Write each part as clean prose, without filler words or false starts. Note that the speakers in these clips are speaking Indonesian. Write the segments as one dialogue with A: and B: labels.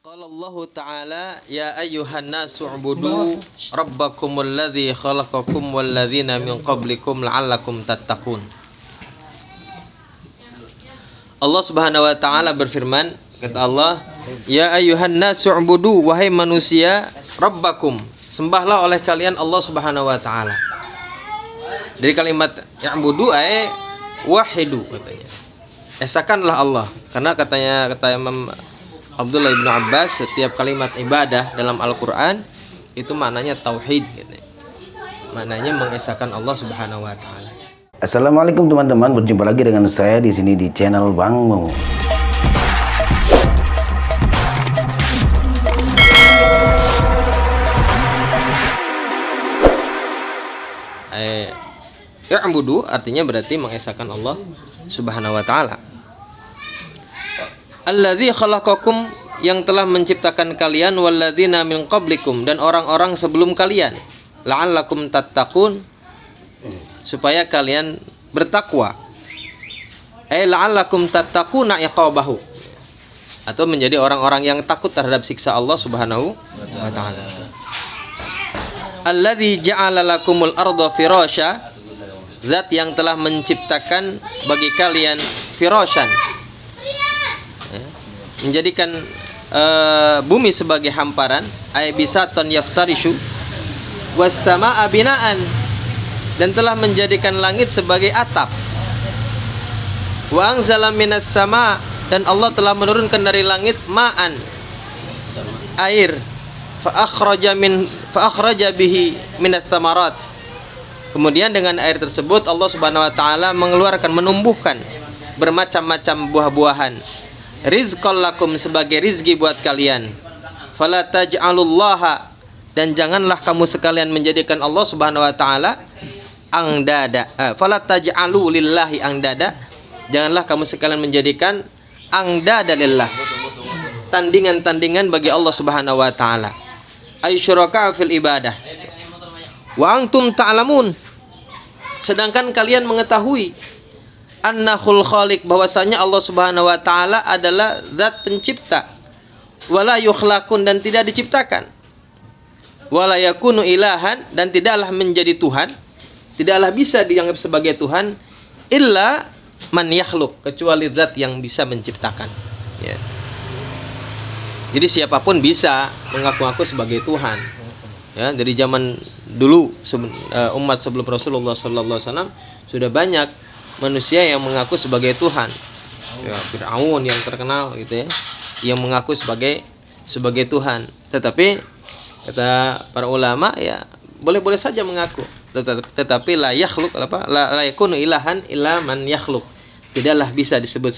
A: Qala Allah Ta'ala ya ayyuhan nasu ubudu rabbakumul ladzi khalaqakum wal ladzina min qablikum la'allakum tattaqun. Allah Subhanahu wa taala berfirman, kata Allah, ya ayyuhan nasu ubudu, wahai manusia, rabbakum, sembahlah oleh kalian Allah Subhanahu wa taala. Dari kalimat ya'budu ay wahidu katanya. Esakanlah Allah, karena kata Imam Abdullah bin Abbas, setiap kalimat ibadah dalam Al-Quran itu maknanya tauhid gitu. Maknanya mengesahkan Allah Subhanahu wa taala.
B: Assalamualaikum teman-teman, berjumpa lagi dengan saya di sini di channel Bang Mo.
A: Ya'budu artinya berarti mengesahkan Allah Subhanahu wa taala. Alladzi khalaqakum, yang telah menciptakan kalian, walladzina min qablikum, dan orang-orang sebelum kalian, la'allakum tattaqun, supaya kalian bertakwa. La'allakum tattaquna iqabahu, atau menjadi orang-orang yang takut terhadap siksa Allah Subhanahu wa taala. Alladzi ja'ala lakumul arda firasya, zat yang telah menciptakan bagi kalian firasyan, menjadikan bumi sebagai hamparan, ay bisaton yaftarishu, was samaa binaan, dan telah menjadikan langit sebagai atap. Wa anzala minas sama, dan Allah telah menurunkan dari langit ma'an, air, fa akhraja bihi minats tsamarat. Kemudian dengan air tersebut Allah Subhanahu wa taala mengeluarkan, menumbuhkan bermacam-macam buah-buahan. Rizqal lakum, sebagai rizki buat kalian. Fala taj'alullaha, dan janganlah kamu sekalian menjadikan Allah Subhanahu wa taala angdada. Fala taj'alu lillahi angdada, janganlah kamu sekalian menjadikan angdada lillah, tandingan-tandingan bagi Allah Subhanahu wa taala. Ay syuraka fil ibadah. Wa antum ta'lamun, sedangkan kalian mengetahui annahul khaliq, bahwasanya Allah Subhanahu wa taala adalah zat pencipta, wala yukhlaqun, dan tidak diciptakan, wala yakunu ilahan, dan tidaklah menjadi Tuhan, tidaklah bisa dianggap sebagai Tuhan, illa man yakhluq, kecuali zat yang bisa menciptakan, ya. Jadi siapapun bisa mengaku-ngaku sebagai Tuhan, ya. Dari zaman dulu umat sebelum Rasulullah sallallahu alaihi wasallam sudah banyak manusia yang mengaku sebagai Tuhan, ya, Fir'aun yang terkenal gitu ya, yang mengaku sebagai Tuhan. Tetapi kata para ulama, ya boleh-boleh saja mengaku, tetapi la yakhluq, la yakunu ilahan illa man yakhluq, tidaklah bisa disebut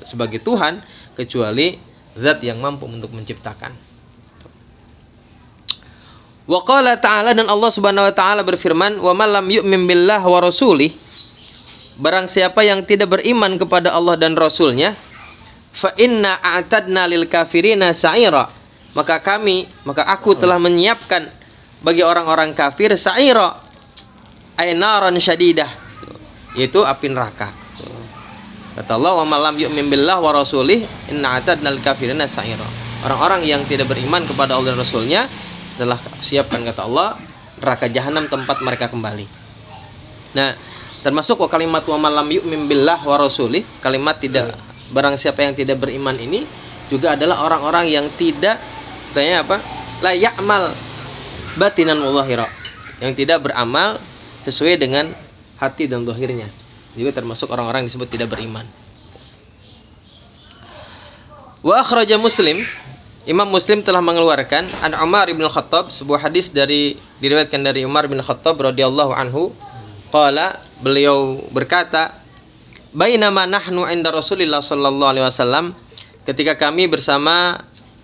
A: sebagai Tuhan kecuali zat yang mampu untuk menciptakan. Wa qala ta'ala, dan Allah Subhanahu wa taala berfirman, wa man lam yu'min billahi wa rasulih, barang siapa yang tidak beriman kepada Allah dan Rasulnya, fa inna a'tadna lil kafirina sa'ira, maka aku telah menyiapkan bagi orang-orang kafir sa'ira, ay naran syadidah, yaitu api neraka. Kata Allah, wa man lam yu'min billahi wa rasulih inna a'tadna lil kafirina sa'ira, orang-orang yang tidak beriman kepada Allah dan Rasulnya telah siapkan, kata Allah, neraka jahanam tempat mereka kembali. Nah, termasuk kalimat wa malam yu'min billah wa rasulih, kalimat tidak, barang siapa yang tidak beriman ini juga adalah orang-orang yang tidak, katanya apa? La ya'mal batinan wa zahira, yang tidak beramal sesuai dengan hati dan zahirnya. Juga termasuk orang-orang yang disebut tidak beriman. Wa akhraja Muslim, Imam Muslim telah mengeluarkan an Umar bin Khattab, sebuah hadis diriwayatkan dari Umar bin Khattab radhiyallahu anhu. Qala, beliau berkata, bainama nahnu inda Rasulillah sallallahu alaihi wasallam, ketika kami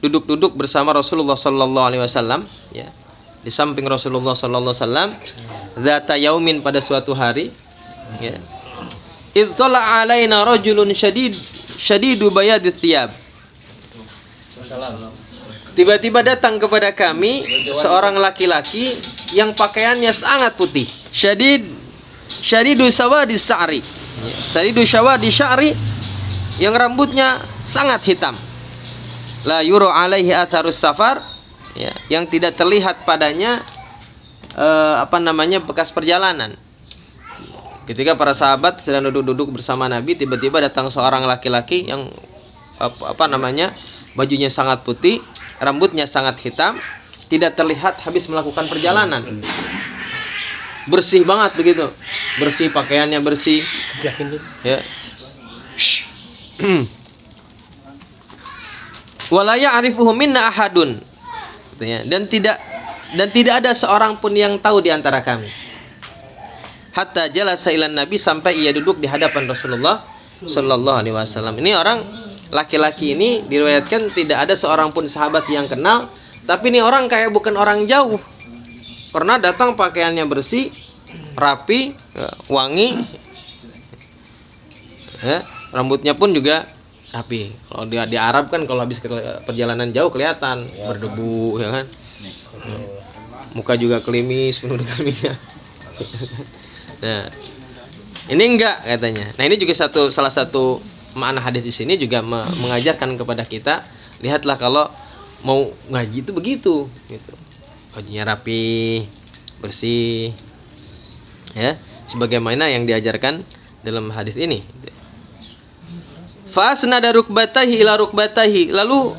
A: duduk bersama Rasulullah sallallahu alaihi wasallam, ya, di samping Rasulullah sallallahu alaihi wasallam, dzata yaumin, pada suatu hari, ya, idz tala alaina rajulun syadidu bayadith thiyab, tiba-tiba datang kepada kami seorang laki-laki yang pakaiannya sangat putih, syadidu sawadi sya'ri, syadidu sawadi sya'ri, yang rambutnya sangat hitam. la yuru alaihi atharus safar, ya, yang tidak terlihat padanya bekas perjalanan. Ketika para sahabat sedang duduk-duduk bersama Nabi, tiba-tiba datang seorang laki-laki yang bajunya sangat putih, rambutnya sangat hitam, tidak terlihat habis melakukan perjalanan. Bersih banget begitu. Bersih, pakaiannya bersih. Ya. Wala ya'rifuhu minna ahadun. Dan tidak ada seorang pun yang tahu di antara kami. Hatta jalasa ilan Nabi, sampai ia duduk di hadapan Rasulullah sallallahu alaihi wasallam. Ini orang laki-laki ini diriwayatkan tidak ada seorang pun sahabat yang kenal, tapi ini orang kayak bukan orang jauh. Karena datang pakaiannya bersih, rapi, wangi. Ya, rambutnya pun juga rapi. Kalau di Arab kan kalau habis perjalanan jauh kelihatan berdebu, ya kan? Muka juga klimis, penuh dengan minyak. Nah, ini enggak katanya. Nah, ini juga salah satu makna hadis di sini juga mengajarkan kepada kita, lihatlah kalau mau ngaji itu begitu, gitu. Bajunya rapi, bersih, ya, sebagaimana yang diajarkan dalam hadis ini. Fasnada rukbatahi ila rukbatahi, lalu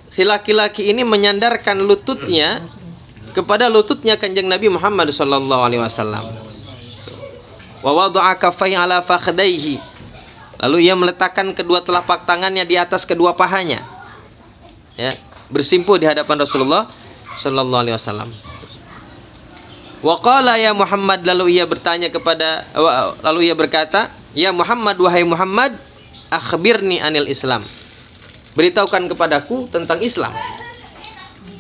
A: si laki-laki ini menyandarkan lututnya kepada lututnya Kanjeng Nabi Muhammad sallallahu alaihi wasallam. Wa wada'a kaffaihi ala fakhdaihi, lalu ia meletakkan kedua telapak tangannya di atas kedua pahanya, ya, bersimpuh di hadapan Rasulullah sallallahu alaihi wasallam. Wa qala ya Muhammad, lalu ia berkata, ya Muhammad, wahai Muhammad, akhbirni anil Islam, beritahukan kepadaku tentang Islam.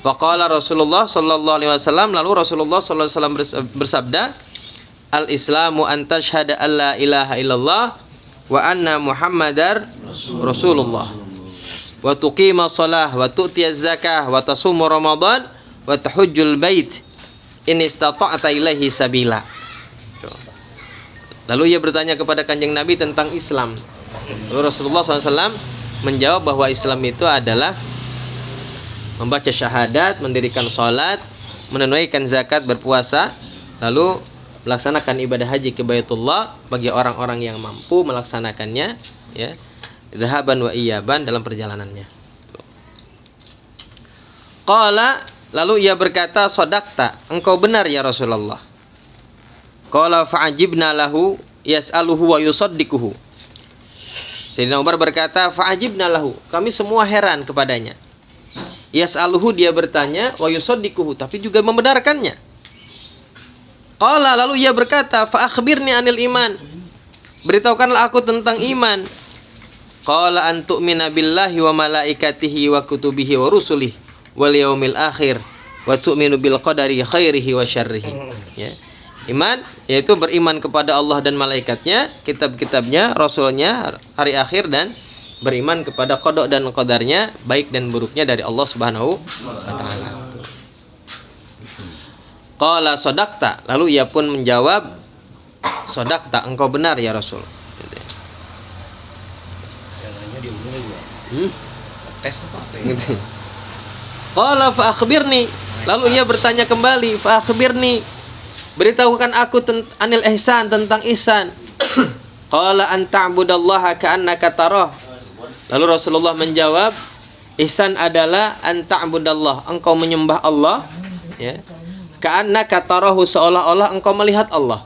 A: Faqala Rasulullah sallallahu alaihi wasallam, lalu Rasulullah sallallahu alaihi wasallam bersabda, al Islamu an tashhada alla ilaha illallah wa anna Muhammadar Rasulullah wa tuqima shalah wa tu'tiyaz zakah wa tasumu ramadan wa tahujjul bait in istata'ta ilaihi sabila. Lalu ia bertanya kepada Kanjeng Nabi tentang Islam. Lalu Rasulullah SAW menjawab bahwa Islam itu adalah membaca syahadat, mendirikan sholat, menunaikan zakat, berpuasa, lalu melaksanakan ibadah haji ke Baitullah bagi orang-orang yang mampu melaksanakannya, ya, dhahaban wa iyaban, dalam perjalanannya. Qala, lalu ia berkata, shadaqta, engkau benar ya Rasulullah. Qala fa'ajibna lahu yas'aluhu wa yusaddiquhu. Sayyidina Umar berkata, fa'ajibna lahu, kami semua heran kepadanya. Yas'aluhu, dia bertanya, wa yusaddiquhu, tapi juga membenarkannya. Qala, lalu ia berkata, fa akhbirni anil iman, beritahukanlah aku tentang iman. Qala an tu'mina billahi wa malaikatihi wa kutubihi wa rusulihi wal yaumil akhir wa tu'minu bil qadari khairihi wa syarrihi. Ya. Iman yaitu beriman kepada Allah dan malaikatnya, kitab-kitabnya, rasulnya, hari akhir, dan beriman kepada qada dan qadarnya, baik dan buruknya dari Allah Subhanahu wa taala. Qala shadaqta, lalu ia pun menjawab, shadaqta, engkau benar ya Rasul.
C: Tes apa?
A: Gitu. Qala fa akhbirni, lalu ia bertanya kembali, fa akhbirni, beritahukan aku anil ihsan, tentang ihsan. Qala an ta'budallaha ka'annaka tarah. Lalu Rasulullah menjawab, ihsan adalah an ta'budallah, engkau menyembah Allah, ya, ka'annaka tarahu, seolah-olah engkau melihat Allah.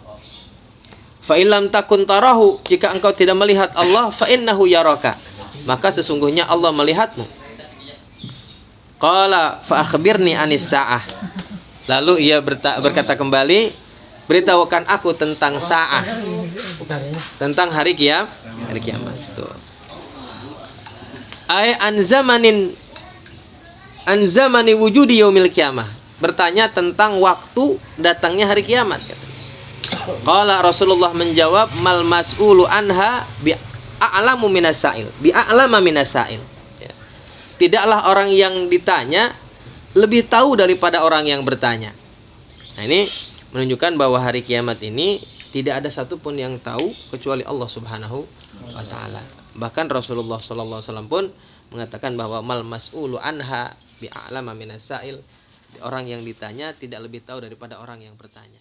A: Fa in lam takun tarahu, jika engkau tidak melihat Allah, fa innahu yaraka, maka sesungguhnya Allah melihatmu. Qala fa akhbirni anis sa'ah, lalu ia berkata kembali, beritahukan aku tentang sa'ah, tentang hari kiamat. Tuh. Ai an zamani wujudi yaumil qiyamah, bertanya tentang waktu datangnya hari kiamat. Qala, Rasulullah menjawab, mal mas'ulu anha bi a'lamu minas sa'il, bi a'lama minas sa'il. Ya. Tidaklah orang yang ditanya lebih tahu daripada orang yang bertanya. Nah, ini menunjukkan bahwa hari kiamat ini tidak ada satupun yang tahu kecuali Allah Subhanahu wa taala. Bahkan Rasulullah sallallahu alaihi wasallam pun mengatakan bahwa mal mas'ulu anha bi'alama minasail, orang yang ditanya tidak lebih tahu daripada orang yang bertanya.